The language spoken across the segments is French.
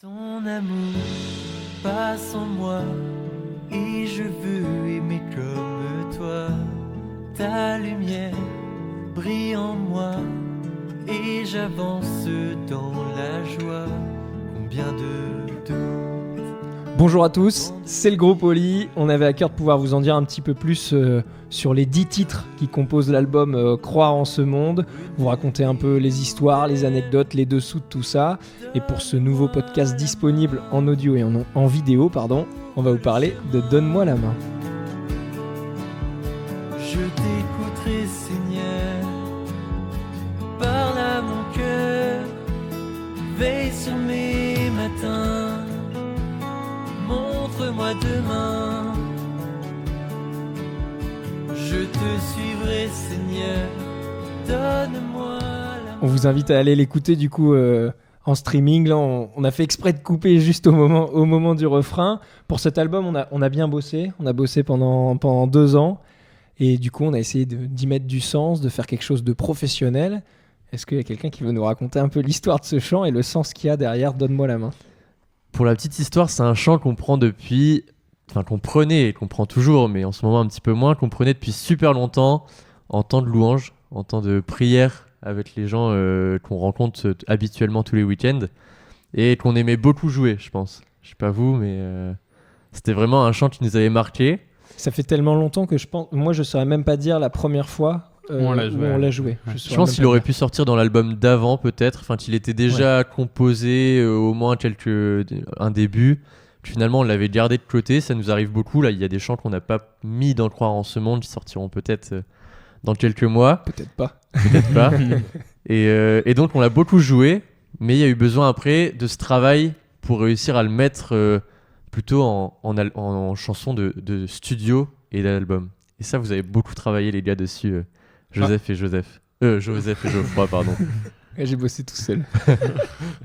Ton amour passe en moi et je veux aimer comme toi. Ta lumière brille en moi et j'avance dans la joie. Combien de doutes. Bonjour à tous, c'est le groupe Oli. On avait à cœur de pouvoir vous en dire un petit peu plus sur les 10 titres qui composent l'album Croire en ce monde, vous raconter un peu les histoires, les anecdotes, les dessous de tout ça. Et pour ce nouveau podcast disponible en audio et en vidéo, on va vous parler de Donne-moi la main. Je t'écouterai, Seigneur, parle à mon cœur, veille sur mes matins, montre-moi demain. Je te suivrai, Seigneur, donne-moi la main. On vous invite à aller l'écouter du coup en streaming. Là, on a fait exprès de couper juste au moment du refrain. Pour cet album, on a bien bossé. On a bossé pendant 2 ans. Et du coup, on a essayé d'y mettre du sens, de faire quelque chose de professionnel. Est-ce qu'il y a quelqu'un qui veut nous raconter un peu l'histoire de ce chant et le sens qu'il y a derrière « Donne-moi la main » ? Pour la petite histoire, c'est un chant qu'on prend qu'on prenait et qu'on prend toujours, mais en ce moment un petit peu moins, qu'on prenait depuis super longtemps en temps de louange, en temps de prière avec les gens qu'on rencontre habituellement tous les week-ends et qu'on aimait beaucoup jouer, je pense. Je sais pas vous, mais c'était vraiment un chant qui nous avait marqué. Ça fait tellement longtemps que moi je saurais même pas dire la première fois où on l'a joué. Je pense qu'il aurait pu sortir dans l'album d'avant peut-être, enfin qu'il était déjà composé au moins un début. Finalement on l'avait gardé de côté, ça nous arrive beaucoup. Là il y a des chants qu'on n'a pas mis dans Croire en ce monde qui sortiront peut-être dans quelques mois. Peut-être pas. Et donc on l'a beaucoup joué, mais il y a eu besoin après de ce travail pour réussir à le mettre plutôt en chanson de studio et d'album. Et ça, vous avez beaucoup travaillé, les gars, dessus. Joseph et Geoffroy, pardon. J'ai bossé tout seul.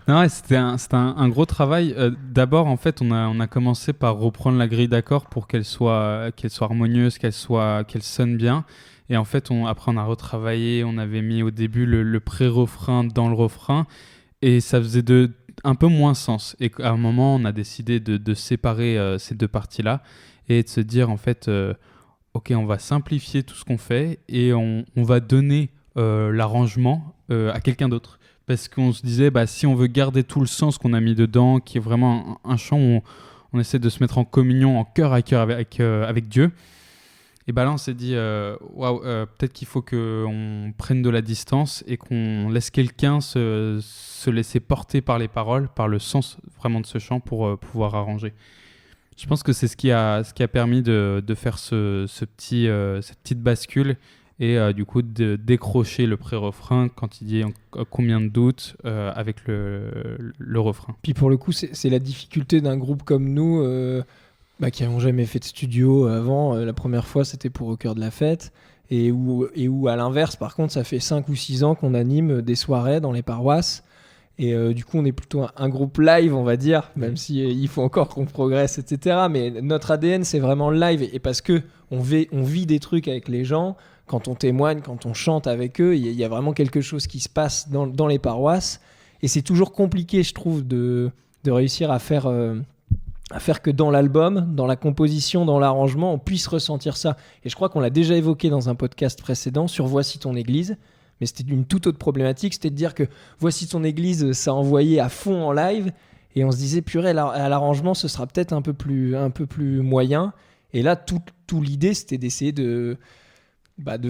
Non, ouais, c'était un gros travail. D'abord, en fait, on a commencé par reprendre la grille d'accords pour qu'elle soit harmonieuse, qu'elle sonne bien. Et en fait, après, on a retravaillé. On avait mis au début le pré-refrain dans le refrain. Et ça faisait un peu moins sens. Et à un moment, on a décidé de séparer ces deux parties-là et de se dire, en fait, OK, on va simplifier tout ce qu'on fait et on va donner l'arrangement à quelqu'un d'autre. Parce qu'on se disait, si on veut garder tout le sens qu'on a mis dedans, qui est vraiment un chant où on essaie de se mettre en communion, en cœur à cœur avec Dieu, et là, on s'est dit, peut-être qu'il faut qu'on prenne de la distance et qu'on laisse quelqu'un se laisser porter par les paroles, par le sens vraiment de ce chant pour pouvoir arranger. Je pense que c'est ce qui a permis de faire cette petite bascule et du coup de décrocher le pré-refrain quand il y a combien de doutes avec le refrain. Puis pour le coup, c'est la difficulté d'un groupe comme nous qui n'avons jamais fait de studio avant. La première fois, c'était pour Au cœur de la fête. Et où, à l'inverse, par contre, ça fait 5 ou 6 ans qu'on anime des soirées dans les paroisses. Et du coup, on est plutôt un groupe live, on va dire, même il faut encore qu'on progresse, etc. Mais notre ADN, c'est vraiment le live. Et parce qu'on vit des trucs avec les gens, quand on témoigne, quand on chante avec eux, il y a vraiment quelque chose qui se passe dans les paroisses. Et c'est toujours compliqué, je trouve, de réussir à faire que dans l'album, dans la composition, dans l'arrangement, on puisse ressentir ça. Et je crois qu'on l'a déjà évoqué dans un podcast précédent sur Voici ton Église, mais c'était une toute autre problématique, c'était de dire que Voici ton Église, ça envoyait à fond en live, et on se disait, purée, à l'arrangement, ce sera peut-être un peu plus moyen. Et là, tout l'idée, c'était d'essayer de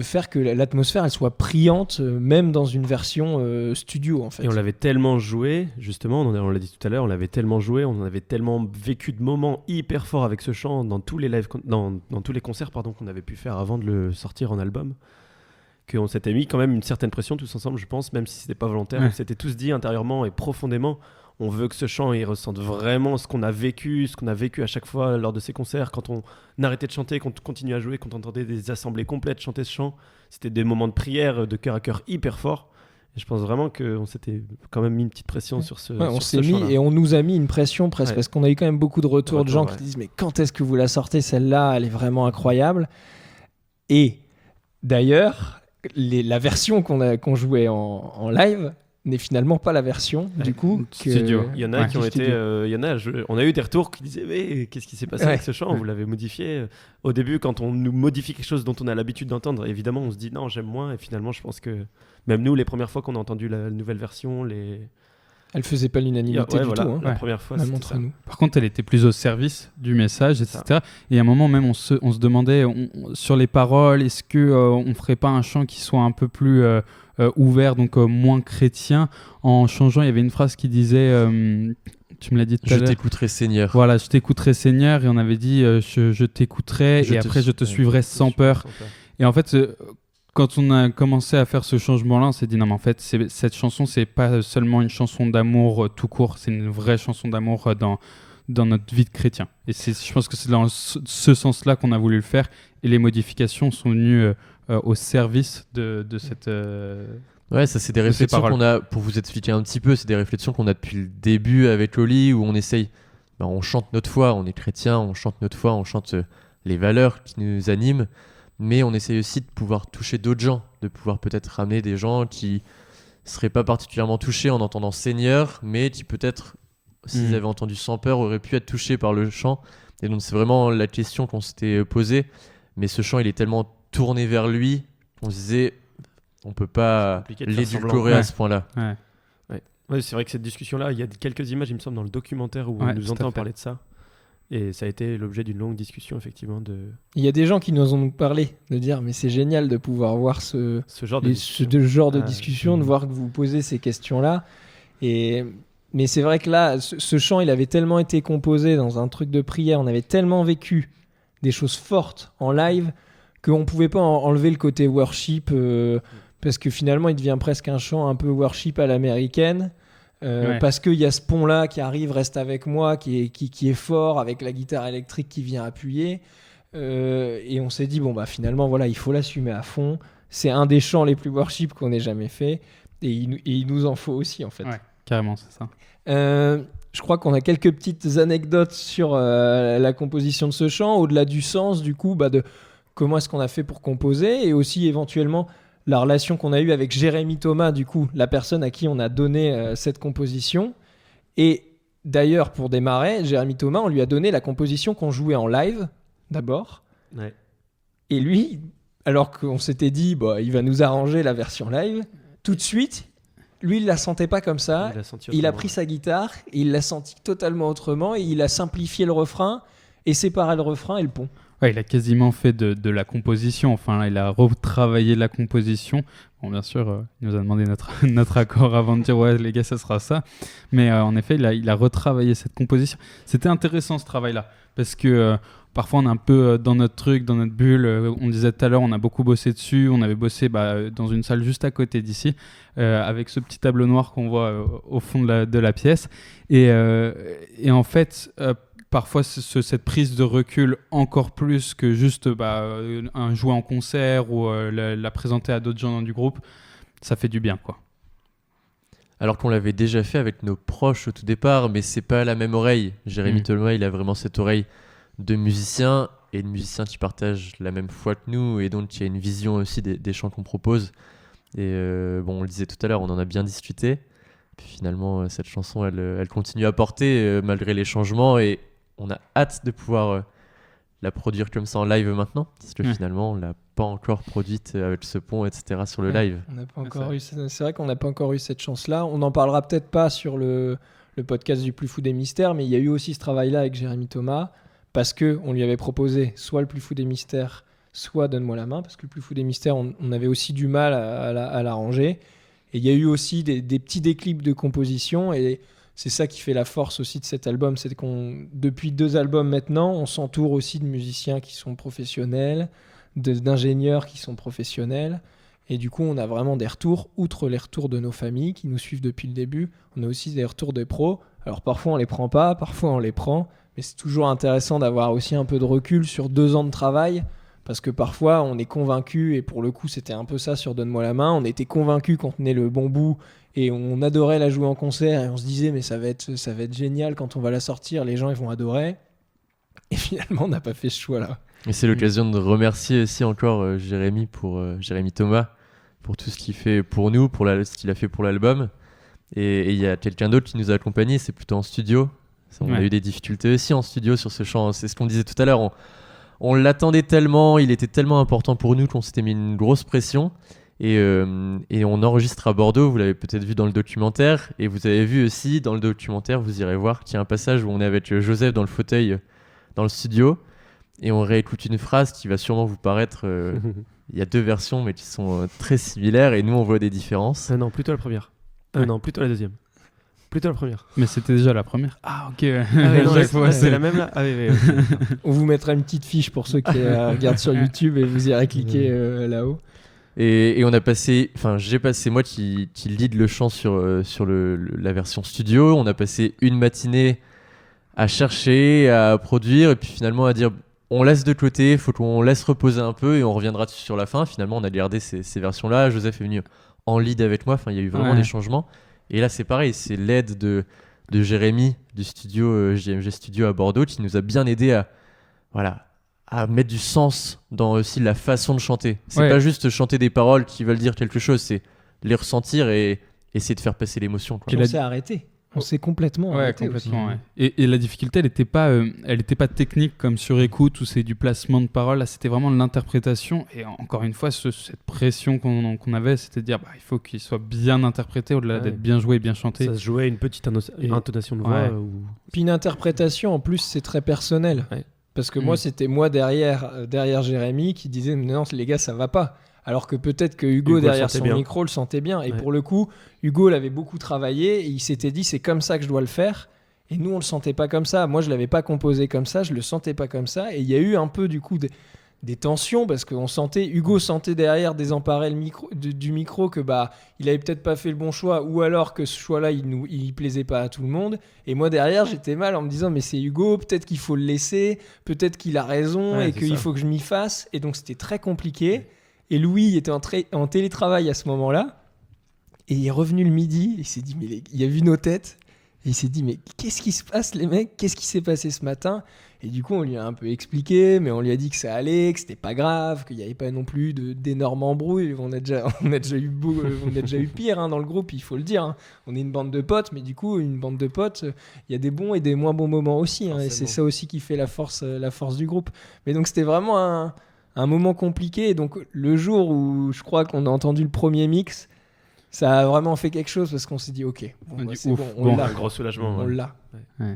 faire que l'atmosphère elle soit priante, même dans une version studio en fait. Et on l'avait tellement joué, justement, on l'a dit tout à l'heure, on l'avait tellement joué, on avait tellement vécu de moments hyper forts avec ce chant dans tous les lives, dans tous les concerts qu'on avait pu faire avant de le sortir en album, qu'on s'était mis quand même une certaine pression tous ensemble, je pense, même si c'était pas volontaire. Ouais. On s'était tous dit intérieurement et profondément, on veut que ce chant il ressente vraiment ce qu'on a vécu à chaque fois lors de ces concerts, quand on arrêtait de chanter, qu'on continuait à jouer, quand on entendait des assemblées complètes chanter ce chant. C'était des moments de prière de cœur à cœur hyper forts. Et je pense vraiment qu'on s'était quand même mis une petite pression sur ce on sur s'est ce mis chant-là. Et on nous a mis une pression presque, parce qu'on a eu quand même beaucoup de retours de gens qui disent mais quand est-ce que vous la sortez celle-là, elle est vraiment incroyable. Et d'ailleurs, la version qu'on jouait en live n'est finalement pas la version du coup studio. Il y en a Ouais. qui ont été. On a eu des retours qui disaient mais qu'est-ce qui s'est passé Ouais. avec ce chant? Vous l'avez modifié. Au début, quand on nous modifie quelque chose dont on a l'habitude d'entendre, évidemment, on se dit non, j'aime moins. Et finalement, je pense que même nous, les premières fois qu'on a entendu la nouvelle version, Elle faisait pas l'unanimité du voilà, tout. Hein. la Ouais. première fois, Même c'était entre ça. nous. Par contre, elle était plus au service du message, C'est etc. Et à un moment même, on se demandait sur les paroles, est-ce que on ferait pas un chant qui soit un peu plus ouvert, donc moins chrétien, en changeant. Il y avait une phrase qui disait, tu me l'as dit tout à Je l'heure. t'écouterai, Seigneur. Voilà, je t'écouterai Seigneur, et on avait dit je t'écouterai Je et te après je te suis- suivrai sans peur. Et en fait, quand on a commencé à faire ce changement-là, on s'est dit non, mais en fait, cette chanson, c'est pas seulement une chanson d'amour tout court, c'est une vraie chanson d'amour dans notre vie de chrétien. Et je pense que c'est dans ce sens-là qu'on a voulu le faire. Et les modifications sont venues au service de cette. Ouais, ça c'est des de ces réflexions paroles. qu'on a, pour vous expliquer un petit peu, c'est des réflexions qu'on a depuis le début avec Loli, où on essaye, on chante notre foi, on est chrétien, on chante notre foi, on chante les valeurs qui nous animent, mais on essaye aussi de pouvoir toucher d'autres gens, de pouvoir peut-être ramener des gens qui seraient pas particulièrement touchés en entendant Seigneur, mais qui peut-être, s'ils avaient entendu Sans peur, auraient pu être touchés par le chant. Et donc c'est vraiment la question qu'on s'était posée, mais ce chant il est tellement tourné vers lui, on se disait on peut pas compliqué de faire l'édulcorer semblant. à ce point-là. Ouais, c'est vrai que cette discussion-là, il y a quelques images, il me semble, dans le documentaire où Ouais, on nous tout à entend fait. parler de ça. Et ça a été l'objet d'une longue discussion, effectivement, de Il y a des gens qui nous ont parlé, de dire mais c'est génial de pouvoir voir ce ce genre genre de Ah, discussion, de voir que vous posez ces questions-là. Mais c'est vrai que là, ce chant, il avait tellement été composé dans un truc de prière, on avait tellement vécu des choses fortes en live qu'on ne pouvait pas enlever le côté worship, parce que finalement, il devient presque un chant un peu worship à l'américaine. Ouais. Parce qu'il y a ce pont-là qui arrive, reste avec moi, qui est fort, avec la guitare électrique qui vient appuyer. Et on s'est dit, bon, bah finalement, voilà, il faut l'assumer à fond. C'est un des chants les plus worship qu'on ait jamais fait. Et il nous en faut aussi, en fait. Ouais. Carrément, c'est ça. Je crois qu'on a quelques petites anecdotes sur la composition de ce chant, au-delà du sens, du coup, de comment est-ce qu'on a fait pour composer, et aussi éventuellement la relation qu'on a eue avec Jérémy Thomas, du coup, la personne à qui on a donné cette composition. Et d'ailleurs, pour démarrer, Jérémy Thomas, on lui a donné la composition qu'on jouait en live, d'abord. Ouais. Et lui, alors qu'on s'était dit, il va nous arranger la version live, tout de suite, lui, il la sentait pas comme ça. Il a senti Il a autrement. pris sa guitare, et il l'a senti totalement autrement, et il a simplifié le refrain, et séparé le refrain et le pont. Ouais, il a quasiment fait de la composition. Enfin, il a retravaillé la composition. Bon, bien sûr, il nous a demandé notre accord avant de dire ouais, les gars, ça sera ça. Mais en effet, il a retravaillé cette composition. C'était intéressant ce travail-là parce que parfois on est un peu dans notre truc, dans notre bulle. On disait tout à l'heure, on a beaucoup bossé dessus. On avait bossé dans une salle juste à côté d'ici avec ce petit tableau noir qu'on voit au fond de la pièce. Et en fait, parfois, cette prise de recul encore plus que juste un jouer en concert ou la présenter à d'autres gens du groupe, ça fait du bien, quoi. Alors qu'on l'avait déjà fait avec nos proches au tout départ, mais c'est pas la même oreille. Jérémy Thomas, il a vraiment cette oreille de musicien et de musicien qui partage la même foi que nous et donc il y a une vision aussi des chants qu'on propose. Et on le disait tout à l'heure, on en a bien discuté. Puis finalement, cette chanson, elle continue à porter malgré les changements et on a hâte de pouvoir la produire comme ça en live maintenant, parce que finalement, on l'a pas encore produite avec ce pont, etc. sur le live. On n'a pas encore c'est vrai qu'on n'a pas encore eu cette chance-là. On n'en parlera peut-être pas sur le podcast du Plus Fou des Mystères, mais il y a eu aussi ce travail-là avec Jérémy Thomas, parce qu'on lui avait proposé soit le Plus Fou des Mystères, soit Donne-moi la main, parce que le Plus Fou des Mystères, on avait aussi du mal à l'arranger. Et il y a eu aussi des petits déclics de composition, et c'est ça qui fait la force aussi de cet album, c'est qu'on, depuis 2 albums maintenant, on s'entoure aussi de musiciens qui sont professionnels, d'ingénieurs qui sont professionnels, et du coup on a vraiment des retours, outre les retours de nos familles qui nous suivent depuis le début, on a aussi des retours des pros. Alors parfois on les prend pas, parfois on les prend, mais c'est toujours intéressant d'avoir aussi un peu de recul sur 2 ans de travail, parce que parfois on est convaincu, et pour le coup c'était un peu ça sur Donne-moi la main, on était convaincu qu'on tenait le bon bout, et on adorait la jouer en concert, et on se disait mais ça va être génial quand on va la sortir, les gens ils vont adorer. Et finalement on n'a pas fait ce choix-là. Et c'est l'occasion de remercier aussi encore Jérémy Thomas pour tout ce qu'il fait pour nous, ce qu'il a fait pour l'album. Et il y a quelqu'un d'autre qui nous a accompagnés, c'est plutôt en studio. On a eu des difficultés aussi en studio sur ce chant. C'est ce qu'on disait tout à l'heure. On l'attendait tellement, il était tellement important pour nous qu'on s'était mis une grosse pression. Et on enregistre à Bordeaux, vous l'avez peut-être vu dans le documentaire. Et vous avez vu aussi dans le documentaire, vous irez voir, qu'il y a un passage où on est avec Joseph dans le fauteuil dans le studio. Et on réécoute une phrase qui va sûrement vous paraître... il y a 2 versions, mais qui sont très similaires. Et nous, on voit des différences. Non, plutôt la première. Non, plutôt la deuxième. Plutôt la première. Mais c'était déjà la première. Ah, ok. C'est la même là. Ah, oui. On vous mettra une petite fiche pour ceux qui regardent sur YouTube et vous irez cliquer là-haut. Et on a passé, j'ai passé, moi qui lead le chant sur la version studio, on a passé une matinée à chercher, à produire, et puis finalement à dire on laisse de côté, il faut qu'on laisse reposer un peu et on reviendra dessus sur la fin. Finalement, on a gardé ces versions-là. Joseph est venu en lead avec moi, il y a eu vraiment des changements. Et là, c'est pareil, c'est l'aide de Jérémy du studio JMG Studio à Bordeaux qui nous a bien aidé à mettre du sens dans aussi la façon de chanter. C'est pas juste chanter des paroles qui veulent dire quelque chose, c'est les ressentir et essayer de faire passer l'émotion. On s'est arrêté. On s'est complètement arrêté complètement, aussi. Et la difficulté, elle n'était pas technique comme sur écoute où c'est du placement de paroles. Là, c'était vraiment de l'interprétation. Et encore une fois, cette pression qu'on avait, c'était de dire il faut qu'il soit bien interprété au-delà d'être bien joué et bien chanté. Ça se jouait à une petite intonation de voix. Puis une interprétation, en plus, c'est très personnel. Ouais. Parce que moi, c'était moi derrière Jérémy qui disait non, les gars, ça va pas. Alors que peut-être que Hugo derrière son micro le sentait bien. Et pour le coup, Hugo l'avait beaucoup travaillé et il s'était dit c'est comme ça que je dois le faire. Et nous, on le sentait pas comme ça. Moi, je l'avais pas composé comme ça, je le sentais pas comme ça. Et il y a eu un peu du coup des tensions parce que Hugo sentait derrière désemparer du micro que il avait peut-être pas fait le bon choix ou alors que ce choix-là il plaisait pas à tout le monde. Et moi derrière j'étais mal en me disant mais c'est Hugo, peut-être qu'il faut le laisser, peut-être qu'il a raison et qu'il faut que je m'y fasse. Et donc c'était très compliqué. Et Louis était en télétravail à ce moment-là et il est revenu le midi. Il s'est dit mais il a vu nos têtes. Et il s'est dit, mais qu'est-ce qui se passe, les mecs ? Qu'est-ce qui s'est passé ce matin ? Et du coup, on lui a un peu expliqué, mais on lui a dit que ça allait, que c'était pas grave, qu'il n'y avait pas non plus d'énormes embrouilles. On a déjà eu pire dans le groupe, il faut le dire. On est une bande de potes, mais du coup, une bande de potes, il y a des bons et des moins bons moments aussi. Et c'est ça aussi qui fait la force du groupe. Mais donc, c'était vraiment un moment compliqué. Et donc, le jour où je crois qu'on a entendu le premier mix, ça a vraiment fait quelque chose parce qu'on s'est dit ok, on l'a, un gros soulagement. On l'a. Ouais.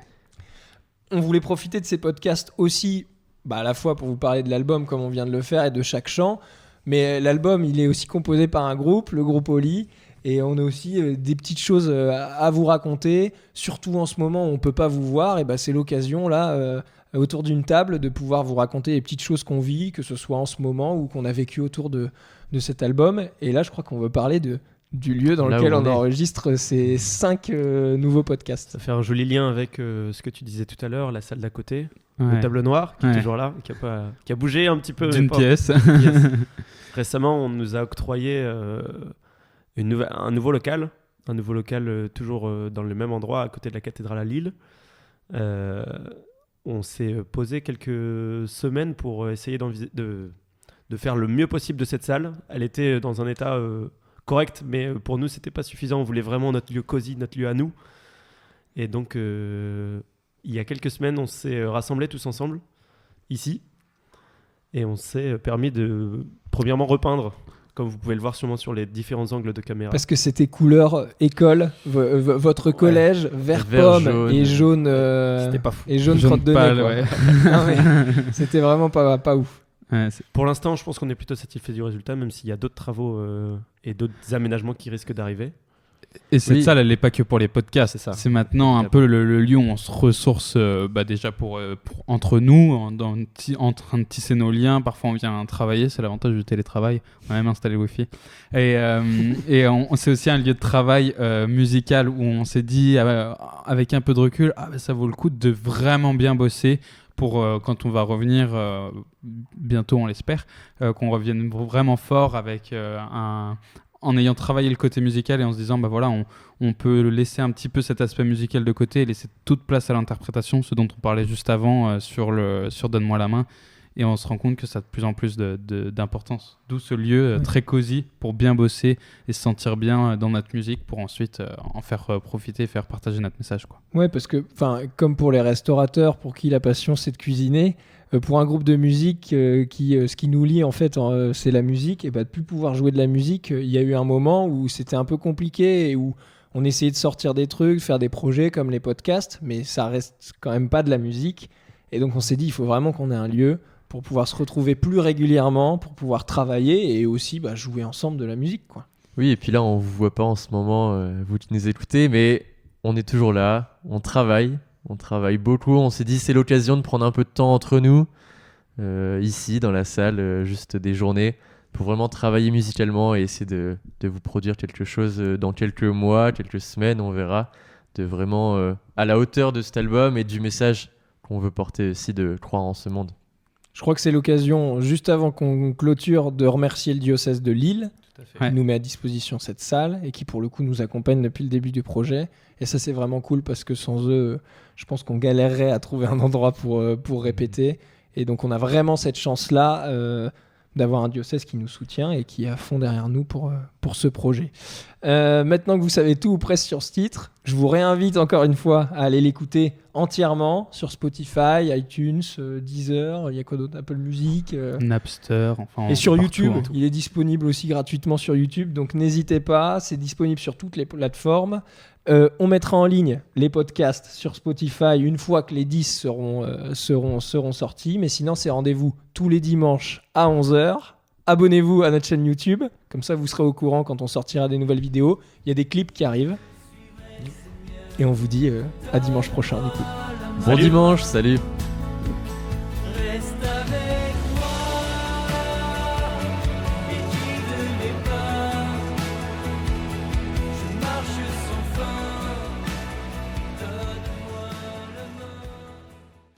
On voulait profiter de ces podcasts aussi, à la fois pour vous parler de l'album comme on vient de le faire et de chaque chant, mais l'album il est aussi composé par un groupe, le groupe Oli, et on a aussi des petites choses à vous raconter, surtout en ce moment où on peut pas vous voir, et c'est l'occasion là autour d'une table de pouvoir vous raconter les petites choses qu'on vit, que ce soit en ce moment ou qu'on a vécu autour de cet album. Et là je crois qu'on veut parler du lieu dans lequel on enregistre ces 5 nouveaux podcasts. Ça fait un joli lien avec ce que tu disais tout à l'heure, la salle d'à côté, le tableau noir qui est toujours là, qui a bougé un petit peu. D'une pièce. Récemment, on nous a octroyé un nouveau local toujours dans le même endroit, à côté de la cathédrale à Lille. On s'est posé quelques semaines pour essayer de faire le mieux possible de cette salle. Elle était dans un état... correct, mais pour nous c'était pas suffisant, on voulait vraiment notre lieu cosy, notre lieu à nous. Et donc il y a quelques semaines on s'est rassemblés tous ensemble ici et on s'est permis de premièrement repeindre, comme vous pouvez le voir sûrement sur les différents angles de caméra. Parce que c'était couleur école, votre collège, vert pomme jaune, et jaune c'était pas fou. Et jaune crotte de nez. Non, mais c'était vraiment pas ouf. Ouais, pour l'instant, je pense qu'on est plutôt satisfait du résultat, même s'il y a d'autres travaux et d'autres aménagements qui risquent d'arriver. Et cette salle, elle n'est pas que pour les podcasts. C'est maintenant un peu le lieu où on se ressource déjà pour entre nous, en train de tisser nos liens. Parfois, on vient travailler. C'est l'avantage du télétravail. On a même installé le Wi-Fi. Et c'est aussi un lieu de travail musical où on s'est dit, avec un peu de recul, ça vaut le coup de vraiment bien bosser pour quand on va revenir bientôt, on l'espère, qu'on revienne vraiment fort avec en ayant travaillé le côté musical et en se disant on peut laisser un petit peu cet aspect musical de côté et laisser toute place à l'interprétation, ce dont on parlait juste avant sur Donne-moi la main. Et on se rend compte que ça a de plus en plus d'importance. D'où ce lieu très cosy pour bien bosser et se sentir bien dans notre musique pour ensuite en faire profiter et faire partager notre message, quoi. Ouais, parce que, comme pour les restaurateurs, pour qui la passion c'est de cuisiner, pour un groupe de musique ce qui nous lie en fait, c'est la musique, et de plus pouvoir jouer de la musique, il y a eu un moment où c'était un peu compliqué et où on essayait de sortir des trucs, faire des projets comme les podcasts, mais ça reste quand même pas de la musique. Et donc on s'est dit, il faut vraiment qu'on ait un lieu pour pouvoir se retrouver plus régulièrement, pour pouvoir travailler et aussi jouer ensemble de la musique, quoi. Oui, et puis là, on vous voit pas en ce moment, vous qui nous écoutez, mais on est toujours là, on travaille beaucoup. On s'est dit, c'est l'occasion de prendre un peu de temps entre nous, ici, dans la salle, juste des journées, pour vraiment travailler musicalement et essayer de vous produire quelque chose dans quelques mois, quelques semaines, on verra, de vraiment à la hauteur de cet album et du message qu'on veut porter aussi, de croire en ce monde. Je crois que c'est l'occasion, juste avant qu'on clôture, de remercier le diocèse de Lille, qui nous met à disposition cette salle et qui, pour le coup, nous accompagne depuis le début du projet. Et ça, c'est vraiment cool parce que sans eux, je pense qu'on galérerait à trouver un endroit pour répéter. Et donc, on a vraiment cette chance-là d'avoir un diocèse qui nous soutient et qui est à fond derrière nous pour ce projet. Maintenant que vous savez tout ou presque sur ce titre, je vous réinvite encore une fois à aller l'écouter entièrement sur Spotify, iTunes, Deezer, il y a quoi d'autre, Apple Music, Napster, et sur partout, YouTube. hein. Il est disponible aussi gratuitement sur YouTube, donc n'hésitez pas, c'est disponible sur toutes les plateformes. On mettra en ligne les podcasts sur Spotify une fois que les 10 seront sortis, mais sinon c'est rendez-vous tous les dimanches à 11h. Abonnez-vous à notre chaîne YouTube, comme ça vous serez au courant quand on sortira des nouvelles vidéos. Il y a des clips qui arrivent. Et on vous dit à dimanche prochain du coup. Bon dimanche, salut.